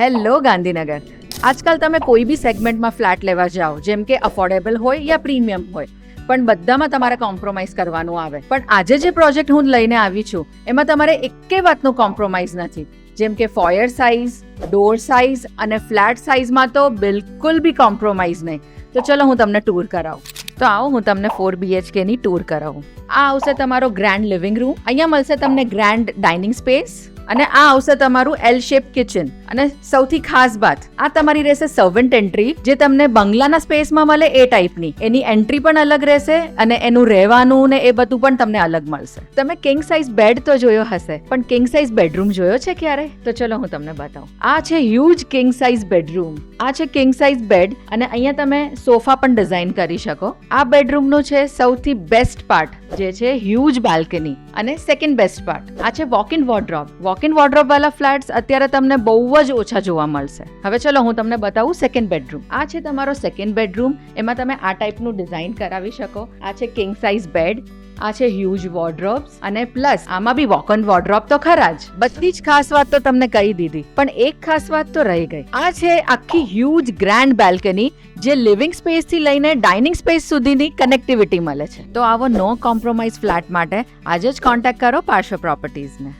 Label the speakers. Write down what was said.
Speaker 1: Hello Gandhinagar. આજકાલ તમે કોઈ બી સેગમેન્ટમાં ફ્લેટ લેવા જાઓ, જેમ કે અફોર્ડેબલ હોય યા પ્રીમિયમ હોય, પણ બધામાં તમારે કોમ્પ્રોમાઇઝ કરવાનું આવે. પણ આજે જે પ્રોજેક્ટ હું લઈને આવી છું એમાં તમારે એકે વાતનું કોમ્પ્રોમાઇઝ નથી. જેમ કે ફોયર સાઇઝ, ડોર સાઇઝ અને ફ્લેટ સાઇઝમાં તો બિલકુલ બી કોમ્પ્રોમાઇઝ નહીં. તો ચલો હું તમને ટૂર કરાવું. તો આવો હું તમને 4 BHK ની ટૂર કરાવું. આ આવશે તમારો ગ્રેન્ડ લિવિંગ રૂમ. અહીંયા મળશે તમને ગ્રેન્ડ ડાઇનિંગ સ્પેસ અને આ આવશે તમારું એલ શેપ કિચન. અને સૌથી ખાસ વાત, આ તમારી રહેશે સર્વન્ટ એન્ટ્રી, જે તમને બંગલાના સ્પેસમાં મળે એ ટાઈપની. એની એન્ટ્રી પણ અલગ રહેશે અને એનું રહેવાનું ને એ બધું પણ તમને અલગ મળશે. તમે કિંગ સાઇઝ બેડ તો જોયો હશે, પણ કિંગ સાઇઝ બેડરૂમ જોયો છે ક્યારે? તો ચલો હું તમને બતાવું. આ છે હ્યુજ કિંગ સાઇઝ બેડરૂમ. આ છે કિંગ સાઇઝ બેડ અને અહીંયા તમે સોફા પણ ડિઝાઇન કરી શકો. આ બેડરૂમનું છે સૌથી બેસ્ટ પાર્ટ, જે છે હ્યુજ બાલ્કની. અને સેકન્ડ બેસ્ટ પાર્ટ, આ છે walk in wardrobe. Walk in wardrobe વાળા ફ્લેટ્સ અત્યારે તમને બહુ જ ઓછા જોવા મળશે. હવે ચલો હું તમને બતાવું સેકન્ડ બેડરૂમ. આ છે તમારો સેકન્ડ બેડરૂમ. એમાં તમે આ ટાઈપનું ડિઝાઇન કરાવી શકો. આ છે કિંગ સાઇઝ બેડ, આ છે હ્યુજ વોર્ડરોબ્સ અને પ્લસ આમાં બી વોક ઇન વોર્ડરોબ તો ખરા જ. બધી જ ખાસ વાત તો તમને કહી દીધી, પણ એક ખાસ વાત તો રહી ગઈ. આ છે આખી હ્યુજ ગ્રેન્ડ બાલ્કની, જે લિવિંગ સ્પેસ થી લઈને ડાઇનિંગ સ્પેસ સુધીની કનેક્ટિવિટી મળે છે. તો આવો નો કોમ્પ્રોમાઇઝ ફ્લેટ માટે આજે જ કોન્ટેક્ટ કરો પાર્શ્વ પ્રોપર્ટીઝને.